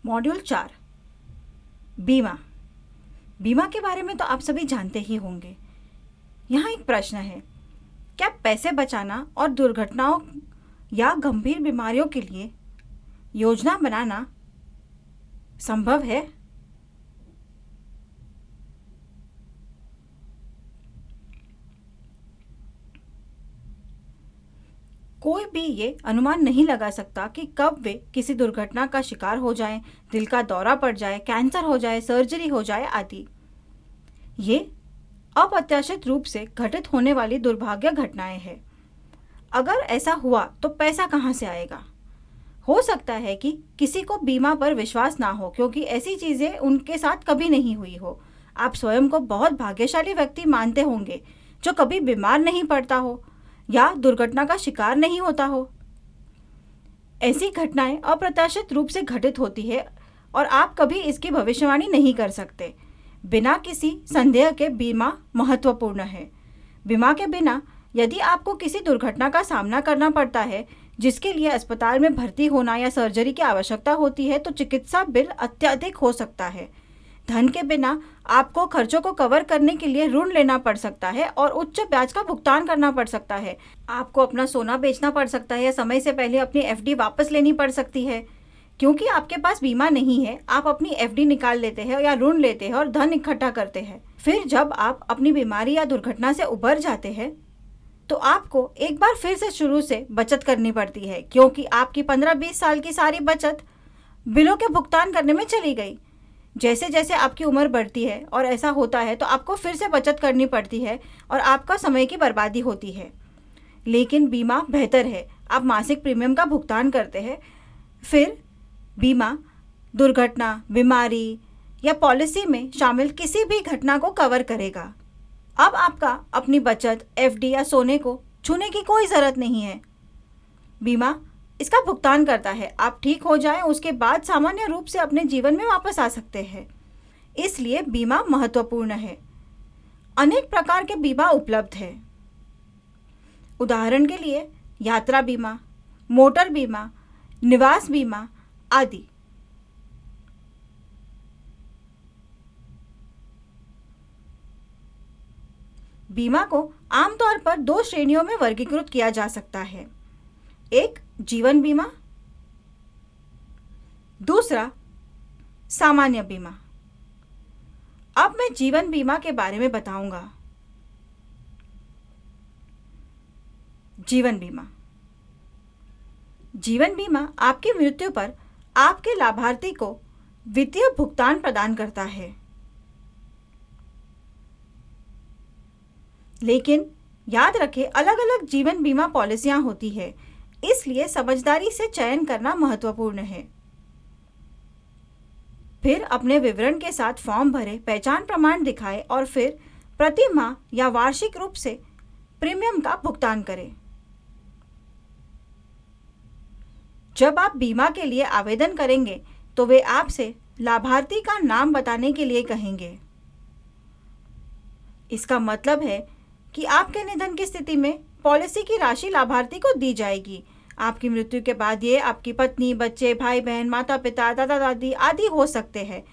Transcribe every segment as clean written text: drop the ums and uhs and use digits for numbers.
Module 4 बीमा। बीमा के बारे में तो आप सभी जानते ही होंगे। यहाँ एक प्रश्न है, क्या पैसे बचाना और दुर्घटनाओं या गंभीर बीमारियों के लिए योजना बनाना संभव है? कोई भी ये अनुमान नहीं लगा सकता कि कब वे किसी दुर्घटना का शिकार हो जाएं, दिल का दौरा पड़ जाए, कैंसर हो जाए, सर्जरी हो जाए आदि। ये अप्रत्याशित रूप से घटित होने वाली दुर्भाग्य घटनाएं हैं। अगर ऐसा हुआ तो पैसा कहाँ से आएगा? हो सकता है कि किसी को बीमा पर विश्वास ना हो क्योंकि ऐसी चीज़ें उनके साथ कभी नहीं हुई हो। आप स्वयं को बहुत भाग्यशाली व्यक्ति मानते होंगे जो कभी बीमार नहीं पड़ता हो या दुर्घटना का शिकार नहीं होता हो। ऐसी घटनाएं अप्रत्याशित रूप से घटित होती है और आप कभी इसकी भविष्यवाणी नहीं कर सकते। बिना किसी संदेह के बीमा महत्वपूर्ण है। बीमा के बिना यदि आपको किसी दुर्घटना का सामना करना पड़ता है जिसके लिए अस्पताल में भर्ती होना या सर्जरी की आवश्यकता होती है तो चिकित्सा बिल अत्यधिक हो सकता है। धन के बिना आपको खर्चों को कवर करने के लिए ऋण लेना पड़ सकता है और उच्च ब्याज का भुगतान करना पड़ सकता है। आपको अपना सोना बेचना पड़ सकता है या समय से पहले अपनी एफडी वापस लेनी पड़ सकती है। क्योंकि आपके पास बीमा नहीं है, आप अपनी एफडी निकाल लेते हैं या ऋण लेते हैं और धन इकट्ठा करते हैं। फिर जब आप अपनी बीमारी या दुर्घटना से उबर जाते हैं तो आपको एक बार फिर से शुरू से बचत करनी पड़ती है क्योंकि आपकी 15-20 साल की सारी बचत बिलों के भुगतान करने में चली गई। जैसे जैसे आपकी उम्र बढ़ती है और ऐसा होता है तो आपको फिर से बचत करनी पड़ती है और आपका समय की बर्बादी होती है। लेकिन बीमा बेहतर है। आप मासिक प्रीमियम का भुगतान करते हैं, फिर बीमा दुर्घटना, बीमारी या पॉलिसी में शामिल किसी भी घटना को कवर करेगा। अब आपका अपनी बचत, एफडी या सोने को छूने की कोई ज़रूरत नहीं है। बीमा इसका भुगतान करता है। आप ठीक हो जाएं, उसके बाद सामान्य रूप से अपने जीवन में वापस आ सकते हैं। इसलिए बीमा महत्वपूर्ण है। अनेक प्रकार के बीमा उपलब्ध है। उदाहरण के लिए यात्रा बीमा, मोटर बीमा, निवास बीमा आदि। बीमा को आमतौर पर 2 श्रेणियों में वर्गीकृत किया जा सकता है। एक जीवन बीमा, दूसरा सामान्य बीमा। अब मैं जीवन बीमा के बारे में बताऊंगा। जीवन बीमा। जीवन बीमा आपकी मृत्यु पर आपके लाभार्थी को वित्तीय भुगतान प्रदान करता है। लेकिन याद रखें, अलग अलग जीवन बीमा पॉलिसियां होती है, इसलिए समझदारी से चयन करना महत्वपूर्ण है। फिर अपने विवरण के साथ फॉर्म भरें, पहचान प्रमाण दिखाएं और फिर प्रति माह या वार्षिक रूप से प्रीमियम का भुगतान करें। जब आप बीमा के लिए आवेदन करेंगे तो वे आपसे लाभार्थी का नाम बताने के लिए कहेंगे। इसका मतलब है कि आपके निधन की स्थिति में पॉलिसी की राशि लाभार्थी को दी जाएगी। आपकी मृत्यु के बाद ये आपकी पत्नी, बच्चे, भाई बहन, माता पिता, दादा दादी आदि हो सकते हैं।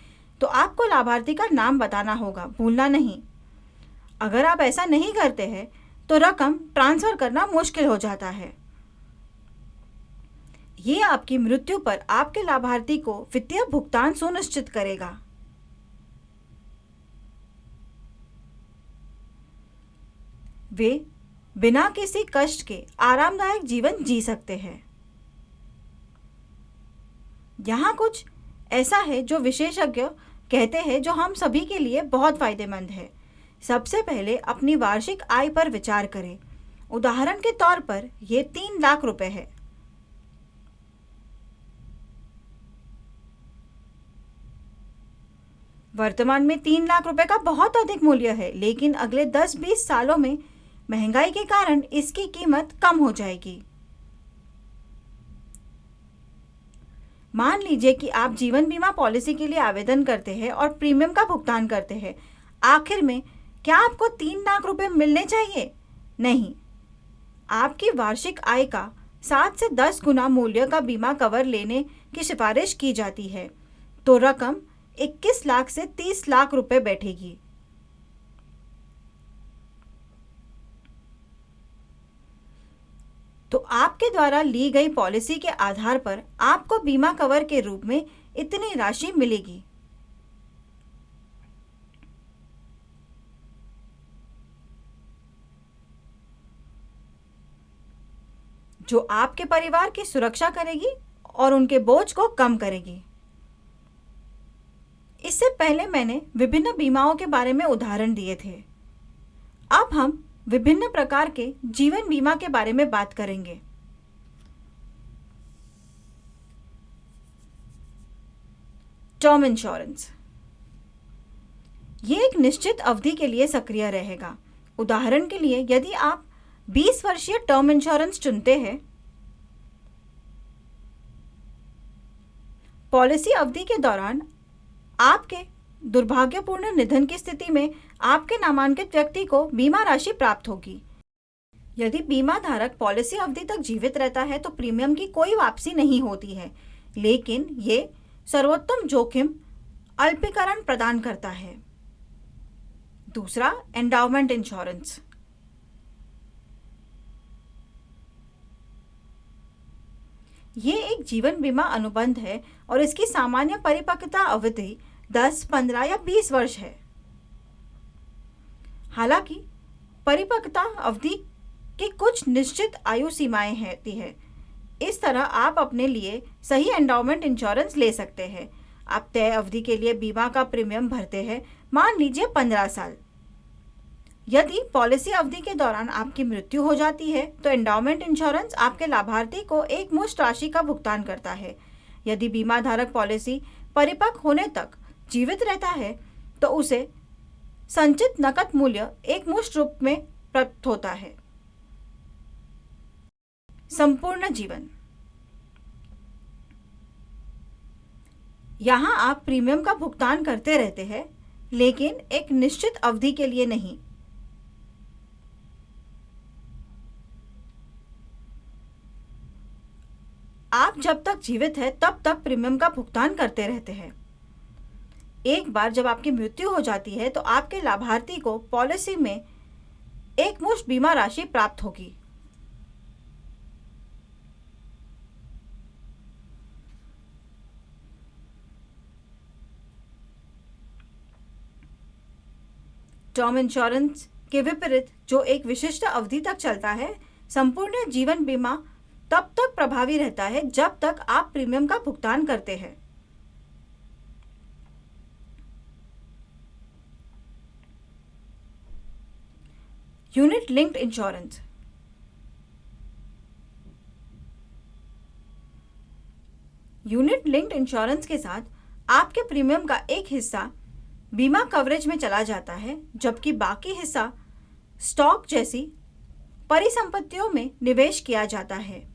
तो आपको लाभार्थी का नाम बताना होगा, भूलना नहीं। अगर आप ऐसा नहीं करते हैं तो रकम ट्रांसफर करना मुश्किल हो जाता है। ये आपकी मृत्यु पर आपके लाभार्थी को वित्तीय भुगतान सुनिश्चित करेगा। वे बिना किसी कष्ट के आरामदायक जीवन जी सकते हैं। यहाँ कुछ ऐसा है जो विशेषज्ञ कहते हैं जो हम सभी के लिए बहुत फायदेमंद है। सबसे पहले अपनी वार्षिक आय पर विचार करें। उदाहरण के तौर पर ये 3 लाख रुपए है। वर्तमान में 3 लाख रुपए का बहुत अधिक मूल्य है, लेकिन अगले 10-20 सालों में महंगाई के कारण इसकी कीमत कम हो जाएगी। मान लीजिए कि आप जीवन बीमा पॉलिसी के लिए आवेदन करते हैं और प्रीमियम का भुगतान करते हैं। आखिर में क्या आपको 3 लाख रुपए मिलने चाहिए? नहीं, आपकी वार्षिक आय का 7 से 10 गुना मूल्य का बीमा कवर लेने की सिफारिश की जाती है। तो रकम 21 लाख से 30 लाख रुपए बैठेगी। तो आपके द्वारा ली गई पॉलिसी के आधार पर आपको बीमा कवर के रूप में इतनी राशि मिलेगी। जो आपके परिवार की सुरक्षा करेगी और उनके बोझ को कम करेगी। इससे पहले मैंने विभिन्न बीमाओं के बारे में उदाहरण दिए थे। अब हम विभिन्न प्रकार के जीवन बीमा के बारे में बात करेंगे। टर्म इंश्योरेंस, ये एक निश्चित अवधि के लिए सक्रिय रहेगा। उदाहरण के लिए यदि आप 20 वर्षीय टर्म इंश्योरेंस चुनते हैं, पॉलिसी अवधि के दौरान आपके दुर्भाग्यपूर्ण निधन की स्थिति में आपके नामांकित व्यक्ति को बीमा राशि प्राप्त होगी। यदि बीमा धारक पॉलिसी अवधि तक जीवित रहता है तो प्रीमियम की कोई वापसी नहीं होती है, लेकिन ये सर्वोत्तम जोखिम अल्पीकरण प्रदान करता है। दूसरा, एंडाउमेंट इंश्योरेंस। ये एक जीवन बीमा अनुबंध है और इसकी सामान्य परिपक्वता अवधि 10, 15 या 20 वर्ष है। हालांकि परिपक्वता अवधि की कुछ निश्चित आयु सीमाएं होती है। इस तरह आप अपने लिए सही एंडाउमेंट इंश्योरेंस ले सकते हैं। आप तय अवधि के लिए बीमा का प्रीमियम भरते हैं, मान लीजिए 15 साल। यदि पॉलिसी अवधि के दौरान आपकी मृत्यु हो जाती है तो एंडाउमेंट इंश्योरेंस आपके लाभार्थी को एक मुश्त राशि का भुगतान करता है। यदि बीमा धारक पॉलिसी परिपक्व होने तक जीवित रहता है तो उसे संचित नकद मूल्य एक मुश्त रूप में प्राप्त होता है। संपूर्ण जीवन, यहाँ आप प्रीमियम का भुगतान करते रहते हैं, लेकिन एक निश्चित अवधि के लिए नहीं। आप जब तक जीवित हैं तब तक प्रीमियम का भुगतान करते रहते हैं। एक बार जब आपकी मृत्यु हो जाती है तो आपके लाभार्थी को पॉलिसी में एक मुश्त बीमा राशि प्राप्त होगी। टर्म इंश्योरेंस के विपरीत, जो एक विशिष्ट अवधि तक चलता है, संपूर्ण जीवन बीमा तब तक प्रभावी रहता है जब तक आप प्रीमियम का भुगतान करते हैं। Unit linked insurance. Unit linked insurance के साथ आपके प्रीमियम का एक हिस्सा बीमा कवरेज में चला जाता है, जबकि बाकी हिस्सा स्टॉक जैसी परिसंपत्तियों में निवेश किया जाता है।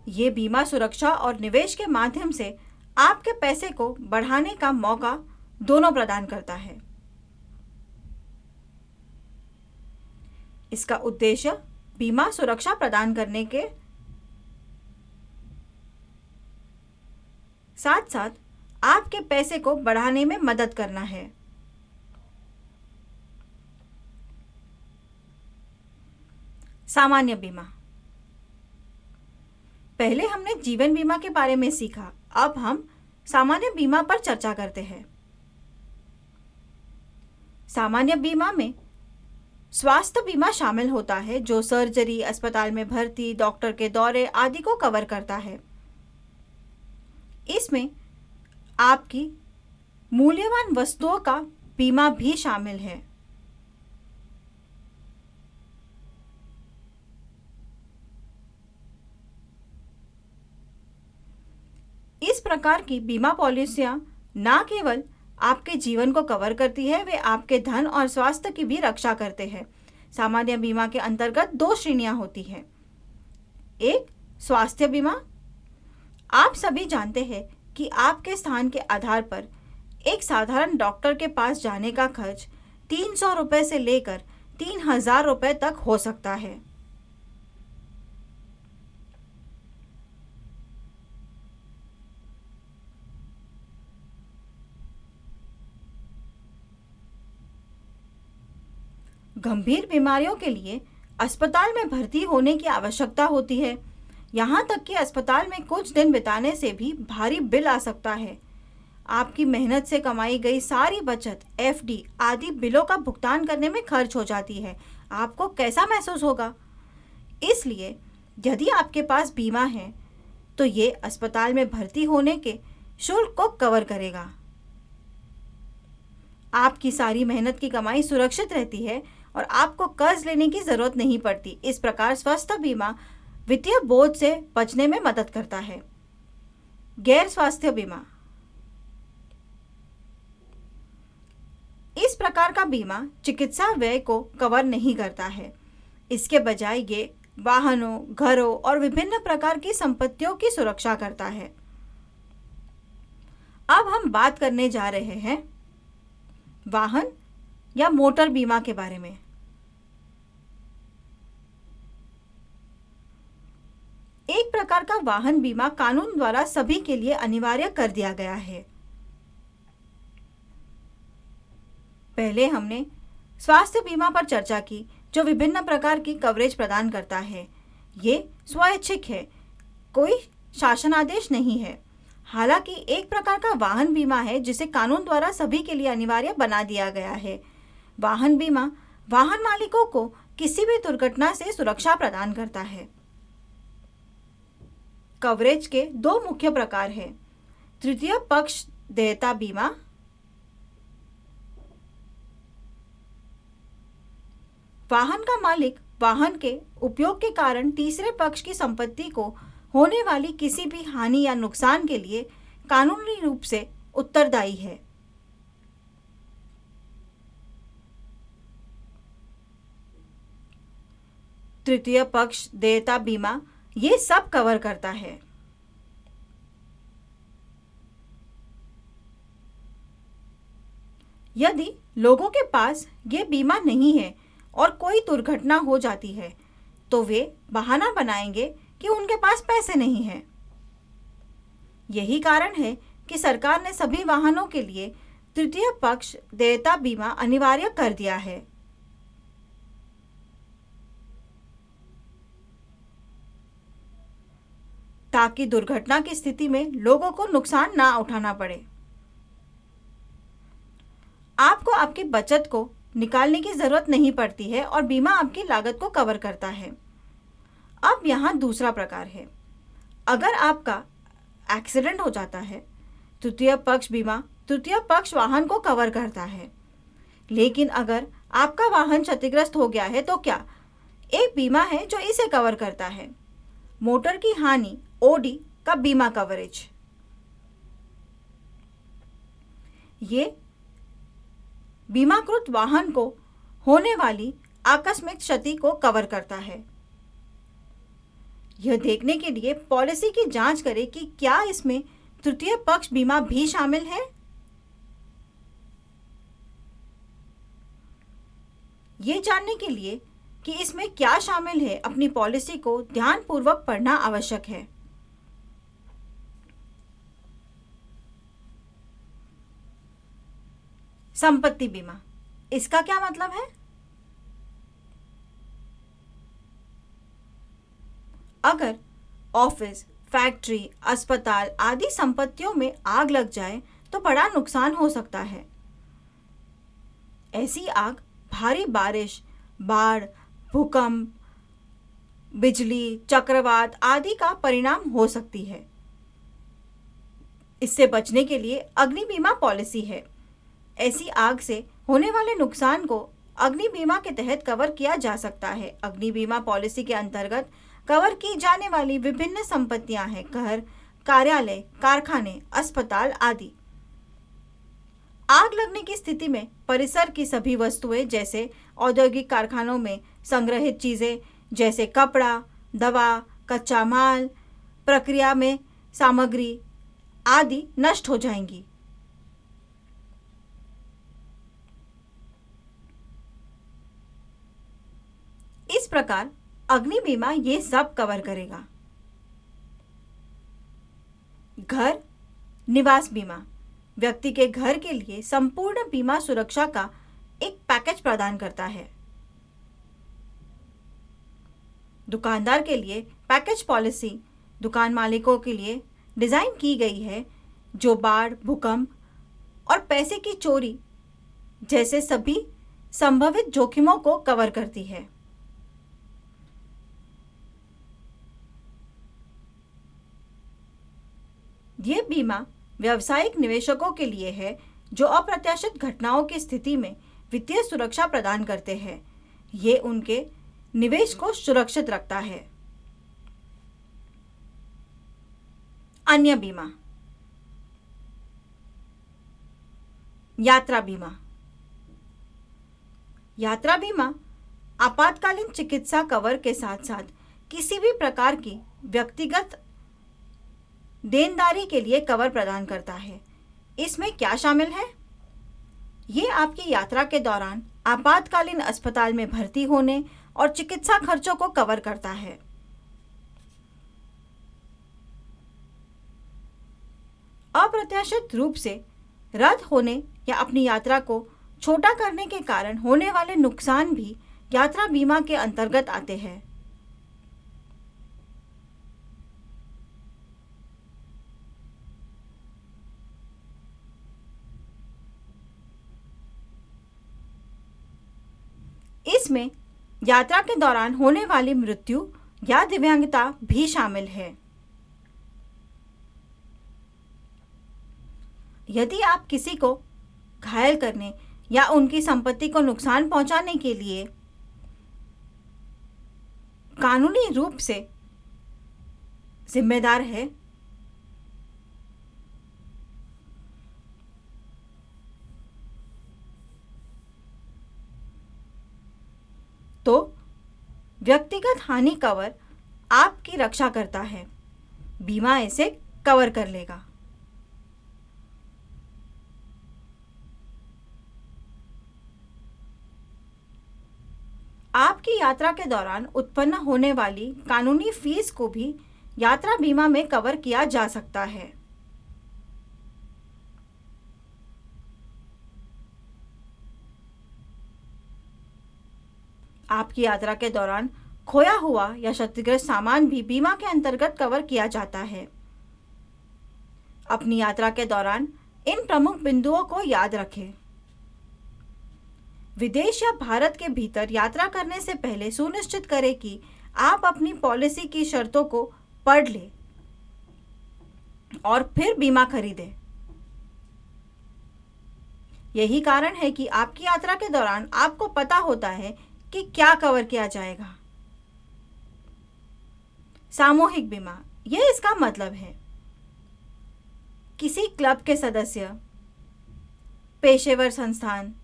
ये बीमा सुरक्षा और निवेश के माध्यम से आपके पैसे को बढ़ाने का मौका दोनों प्रदान करता है। इसका उद्देश्य बीमा सुरक्षा प्रदान करने के साथ साथ आपके पैसे को बढ़ाने में मदद करना है। सामान्य बीमा। पहले हमने जीवन बीमा के बारे में सीखा, अब हम सामान्य बीमा पर चर्चा करते हैं। सामान्य बीमा में स्वास्थ्य बीमा शामिल होता है, जो सर्जरी, अस्पताल में भर्ती, डॉक्टर के दौरे आदि को कवर करता है। इसमें आपकी मूल्यवान वस्तुओं का बीमा भी शामिल है। इस प्रकार की बीमा पॉलिसियां न केवल आपके जीवन को कवर करती है, वे आपके धन और स्वास्थ्य की भी रक्षा करते हैं। सामान्य बीमा के अंतर्गत 2 श्रेणियां होती हैं। एक, स्वास्थ्य बीमा। आप सभी जानते हैं कि आपके स्थान के आधार पर एक साधारण डॉक्टर के पास जाने का खर्च 300 रुपये से लेकर 3000 रुपये तक हो सकता है। गंभीर बीमारियों के लिए अस्पताल में भर्ती होने की आवश्यकता होती है। यहाँ तक कि अस्पताल में कुछ दिन बिताने से भी भारी बिल आ सकता है। आपकी मेहनत से कमाई गई सारी बचत, एफडी आदि बिलों का भुगतान करने में खर्च हो जाती है। आपको कैसा महसूस होगा? इसलिए यदि आपके पास बीमा है तो ये अस्पताल में भर्ती होने के शुल्क को कवर करेगा। आपकी सारी मेहनत की कमाई सुरक्षित रहती है और आपको कर्ज लेने की जरूरत नहीं पड़ती। इस प्रकार स्वास्थ्य बीमा वित्तीय बोझ से बचने में मदद करता है। गैर स्वास्थ्य बीमा, इस प्रकार का बीमा चिकित्सा व्यय को कवर नहीं करता है। इसके बजाय ये वाहनों, घरों और विभिन्न प्रकार की संपत्तियों की सुरक्षा करता है। अब हम बात करने जा रहे हैं वाहन या मोटर बीमा के बारे में। एक प्रकार का वाहन बीमा कानून द्वारा सभी के लिए अनिवार्य कर दिया गया है। पहले हमने स्वास्थ्य बीमा पर चर्चा की, जो विभिन्न प्रकार की कवरेज प्रदान करता है। ये स्वैच्छिक है, कोई शासनादेश नहीं है। हालांकि एक प्रकार का वाहन बीमा है जिसे कानून द्वारा सभी के लिए अनिवार्य बना दिया गया है। वाहन बीमा वाहन मालिकों को किसी भी दुर्घटना से सुरक्षा प्रदान करता है। कवरेज के दो मुख्य प्रकार हैं: तृतीय पक्ष देयता बीमा, वाहन का मालिक वाहन के उपयोग के कारण तीसरे पक्ष की संपत्ति को होने वाली किसी भी हानि या नुकसान के लिए कानूनी रूप से उत्तरदायी है। तृतीय पक्ष देयता बीमा ये सब कवर करता है। यदि लोगों के पास ये बीमा नहीं है और कोई दुर्घटना हो जाती है तो वे बहाना बनाएंगे कि उनके पास पैसे नहीं हैं। यही कारण है कि सरकार ने सभी वाहनों के लिए तृतीय पक्ष देयता बीमा अनिवार्य कर दिया है। ताकि दुर्घटना की स्थिति में लोगों को नुकसान ना उठाना पड़े। आपको आपकी बचत को निकालने की जरूरत नहीं पड़ती है और बीमा आपकी लागत को कवर करता है। अब यहाँ दूसरा प्रकार है। अगर आपका एक्सीडेंट हो जाता है, तृतीय पक्ष बीमा तृतीय पक्ष वाहन को कवर करता है। लेकिन अगर आपका वाहन क्षतिग्रस्त हो गया है तो क्या? एक बीमा है जो इसे कवर करता है, मोटर की हानि ओडी का बीमा कवरेज। ये बीमाकृत वाहन को होने वाली आकस्मिक क्षति को कवर करता है। यह देखने के लिए पॉलिसी की जांच करें कि क्या इसमें तृतीय पक्ष बीमा भी शामिल है। ये जानने के लिए कि इसमें क्या शामिल है, अपनी पॉलिसी को ध्यानपूर्वक पढ़ना आवश्यक है। संपत्ति बीमा, इसका क्या मतलब है? अगर ऑफिस, फैक्ट्री, अस्पताल आदि संपत्तियों में आग लग जाए तो बड़ा नुकसान हो सकता है। ऐसी आग भारी बारिश, बाढ़, भूकंप, बिजली, चक्रवात आदि का परिणाम हो सकती है। इससे बचने के लिए अग्नि बीमा पॉलिसी है। ऐसी आग से होने वाले नुकसान को अग्नि बीमा के तहत कवर किया जा सकता है। अग्नि बीमा पॉलिसी के अंतर्गत कवर की जाने वाली विभिन्न संपत्तियां हैं: घर, कार्यालय, कारखाने, अस्पताल आदि। आग लगने की स्थिति में परिसर की सभी वस्तुएं, जैसे औद्योगिक कारखानों में संग्रहित चीजें जैसे कपड़ा, दवा, कच्चा माल, प्रक्रिया में सामग्री आदि नष्ट हो जाएंगी। इस प्रकार अग्नि बीमा ये सब कवर करेगा। घर निवास बीमा व्यक्ति के घर के लिए संपूर्ण बीमा सुरक्षा का एक पैकेज प्रदान करता है। दुकानदार के लिए पैकेज पॉलिसी दुकान मालिकों के लिए डिज़ाइन की गई है जो बाढ़, भूकंप और पैसे की चोरी जैसे सभी संभावित जोखिमों को कवर करती है। ये बीमा व्यावसायिक निवेशकों के लिए है जो अप्रत्याशित घटनाओं की स्थिति में वित्तीय सुरक्षा प्रदान करते हैं। ये उनके निवेश को सुरक्षित रखता है। अन्य बीमा। यात्रा बीमा। यात्रा बीमा आपातकालीन चिकित्सा कवर के साथ साथ किसी भी प्रकार की व्यक्तिगत देनदारी के लिए कवर प्रदान करता है। इसमें क्या शामिल है? ये आपकी यात्रा के दौरान आपातकालीन अस्पताल में भर्ती होने और चिकित्सा खर्चों को कवर करता है। अप्रत्याशित रूप से रद्द होने या अपनी यात्रा को छोटा करने के कारण होने वाले नुकसान भी यात्रा बीमा के अंतर्गत आते हैं। इसमें यात्रा के दौरान होने वाली मृत्यु या दिव्यांगता भी शामिल है। यदि आप किसी को घायल करने या उनकी संपत्ति को नुकसान पहुंचाने के लिए कानूनी रूप से जिम्मेदार है, तो व्यक्तिगत हानि कवर आपकी रक्षा करता है। बीमा इसे कवर कर लेगा। आपकी यात्रा के दौरान उत्पन्न होने वाली कानूनी फीस को भी यात्रा बीमा में कवर किया जा सकता है। आपकी यात्रा के दौरान खोया हुआ या क्षतिग्रस्त सामान भी बीमा के अंतर्गत कवर किया जाता है। अपनी यात्रा के दौरान इन प्रमुख बिंदुओं को याद रखें। विदेश या भारत के भीतर यात्रा करने से पहले सुनिश्चित करें कि आप अपनी पॉलिसी की शर्तों को पढ़ लें और फिर बीमा खरीदें। यही कारण है कि आपकी यात्रा के दौरान आपको पता होता है कि क्या कवर किया जाएगा। सामूहिक बीमा, यह इसका मतलब है किसी क्लब के सदस्य, पेशेवर संस्थान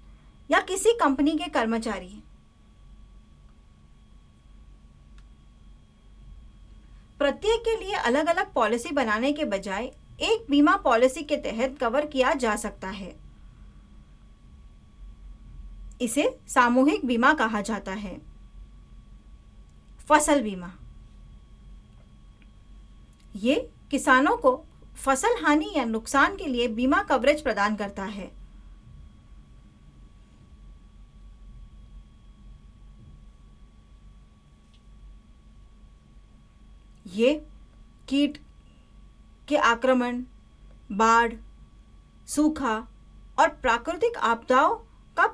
या किसी कंपनी के कर्मचारी प्रत्येक के लिए अलग अलग पॉलिसी बनाने के बजाय एक बीमा पॉलिसी के तहत कवर किया जा सकता है। इसे सामूहिक बीमा कहा जाता है। फसल बीमा, ये किसानों को फसल हानि या नुकसान के लिए बीमा कवरेज प्रदान करता है। ये कीट के आक्रमण, बाढ़, सूखा और प्राकृतिक आपदाओं का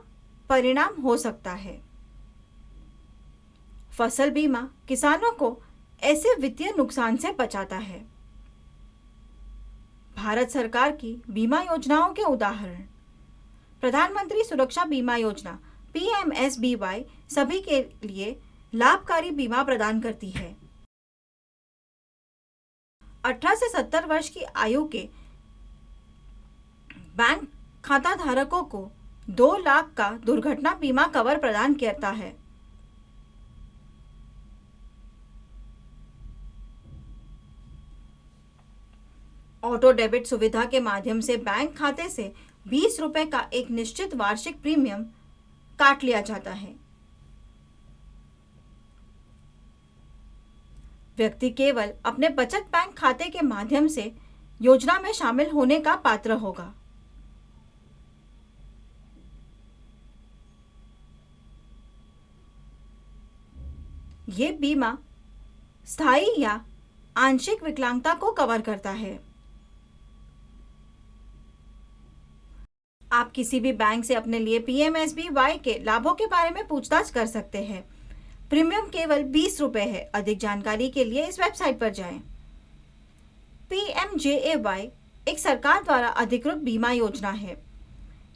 परिणाम हो सकता है। फसल बीमा किसानों को ऐसे वित्तीय नुकसान से बचाता है। भारत सरकार की बीमा योजनाओं के उदाहरण: प्रधानमंत्री सुरक्षा बीमा योजना PMSBY सभी के लिए लाभकारी बीमा प्रदान करती है। 18 से 70 वर्ष की आयु के बैंक खाता धारकों को 2 लाख का दुर्घटना बीमा कवर प्रदान करता है। ऑटो डेबिट सुविधा के माध्यम से बैंक खाते से 20 रुपए का एक निश्चित वार्षिक प्रीमियम काट लिया जाता है। व्यक्ति केवल अपने बचत बैंक खाते के माध्यम से योजना में शामिल होने का पात्र होगा। ये बीमा स्थायी या आंशिक विकलांगता को कवर करता है। आप किसी भी बैंक से अपने लिए पीएमएसबीवाई के लाभों के बारे में पूछताछ कर सकते हैं। प्रीमियम केवल 20 रुपए है। अधिक जानकारी के लिए इस वेबसाइट पर जाएं। पीएमजेएवाई एक सरकार द्वारा अधिकृत बीमा योजना है।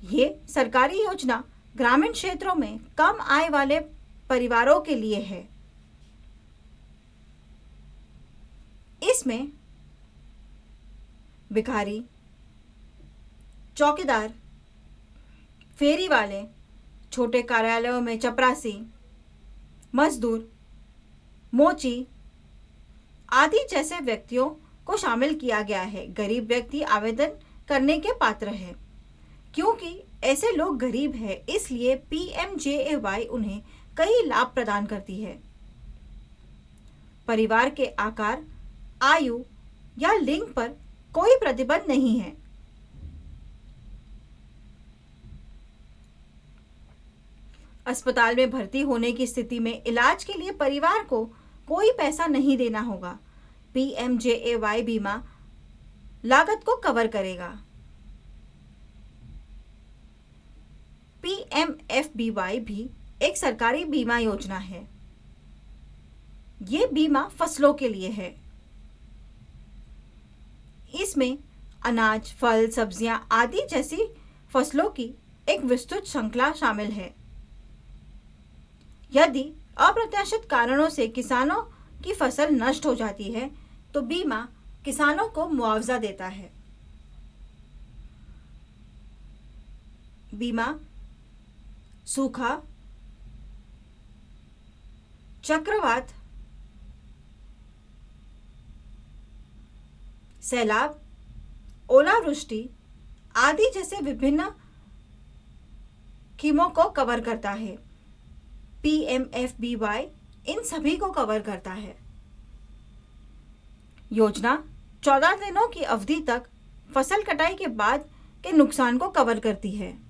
ये सरकारी योजना ग्रामीण क्षेत्रों में कम आय वाले परिवारों के लिए है। इसमें भिखारी, चौकीदार, फेरी वाले, छोटे कार्यालयों में चपरासी, मजदूर, मोची आदि जैसे व्यक्तियों को शामिल किया गया है। गरीब व्यक्ति आवेदन करने के पात्र है। क्योंकि ऐसे लोग गरीब हैं, इसलिए पीएमजेएवाई उन्हें कई लाभ प्रदान करती है। परिवार के आकार, आयु या लिंग पर कोई प्रतिबंध नहीं है। अस्पताल में भर्ती होने की स्थिति में इलाज के लिए परिवार को कोई पैसा नहीं देना होगा। पीएमजेएवाई बीमा लागत को कवर करेगा। पीएमएफबीवाई भी एक सरकारी बीमा योजना है। ये बीमा फसलों के लिए है। इसमें अनाज, फल, सब्जियां आदि जैसी फसलों की एक विस्तृत श्रृंखला शामिल है। यदि अप्रत्याशित कारणों से किसानों की फसल नष्ट हो जाती है तो बीमा किसानों को मुआवजा देता है। बीमा सूखा, चक्रवात, सैलाब, ओलावृष्टि आदि जैसे विभिन्न कीमों को कवर करता है। पीएमएफबीवाई इन सभी को कवर करता है। योजना 14 दिनों की अवधि तक फसल कटाई के बाद के नुकसान को कवर करती है।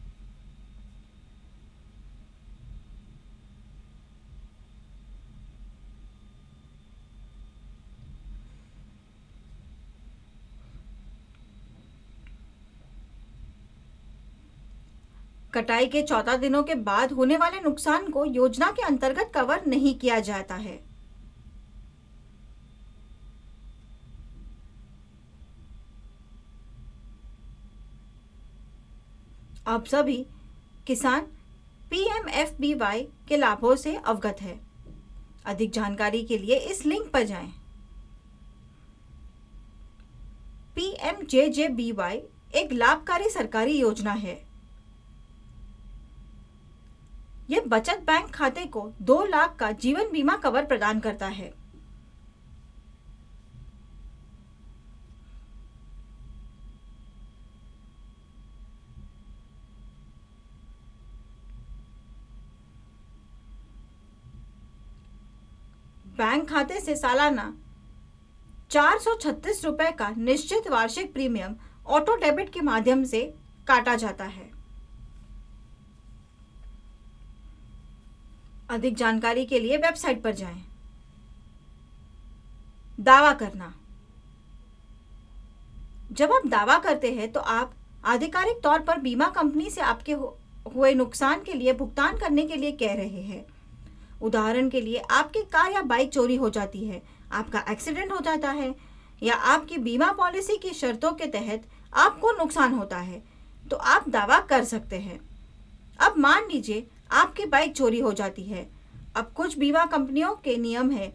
कटाई के 14 दिनों के बाद होने वाले नुकसान को योजना के अंतर्गत कवर नहीं किया जाता है। अब सभी किसान पीएमएफबीवाई के लाभों से अवगत है। अधिक जानकारी के लिए इस लिंक पर जाएं। पीएमजेजेबीवाई एक लाभकारी सरकारी योजना है। यह बचत बैंक खाते को 2 लाख का जीवन बीमा कवर प्रदान करता है। बैंक खाते से सालाना 436 रुपए का निश्चित वार्षिक प्रीमियम ऑटो डेबिट के माध्यम से काटा जाता है। अधिक जानकारी के लिए वेबसाइट पर जाएं। दावा करना। जब आप दावा करते हैं तो आप आधिकारिक तौर पर बीमा कंपनी से आपके हुए नुकसान के लिए भुगतान करने के लिए कह रहे हैं। उदाहरण के लिए आपकी कार या बाइक चोरी हो जाती है, आपका एक्सीडेंट हो जाता है या आपकी बीमा पॉलिसी की शर्तों के तहत आपको नुकसान होता है तो आप दावा कर सकते हैं। अब मान लीजिए आपकी बाइक चोरी हो जाती है। अब कुछ बीमा कंपनियों के नियम है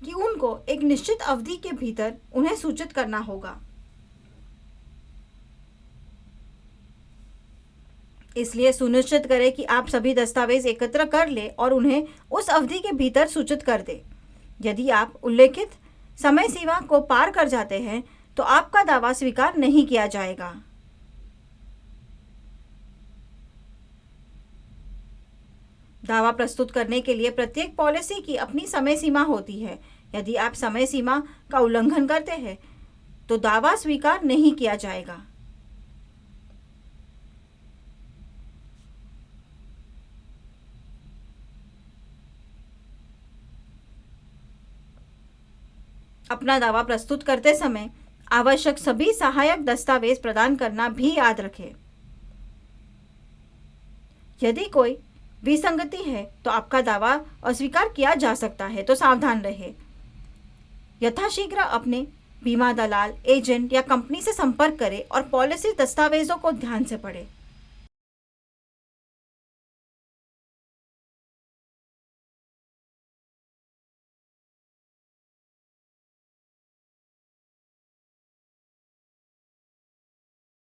कि उनको एक निश्चित अवधि के भीतर उन्हें सूचित करना होगा। इसलिए सुनिश्चित करें कि आप सभी दस्तावेज एकत्र कर लें और उन्हें उस अवधि के भीतर सूचित कर दें। यदि आप उल्लेखित समय सीमा को पार कर जाते हैं तो आपका दावा स्वीकार नहीं किया जाएगा। दावा प्रस्तुत करने के लिए प्रत्येक पॉलिसी की अपनी समय सीमा होती है। यदि आप समय सीमा का उल्लंघन करते हैं तो दावा स्वीकार नहीं किया जाएगा। अपना दावा प्रस्तुत करते समय आवश्यक सभी सहायक दस्तावेज प्रदान करना भी याद रखें। यदि कोई विसंगति है तो आपका दावा अस्वीकार किया जा सकता है, तो सावधान रहे। यथाशीघ्र अपने बीमा दलाल, एजेंट या कंपनी से संपर्क करें और पॉलिसी दस्तावेजों को ध्यान से पढ़ें।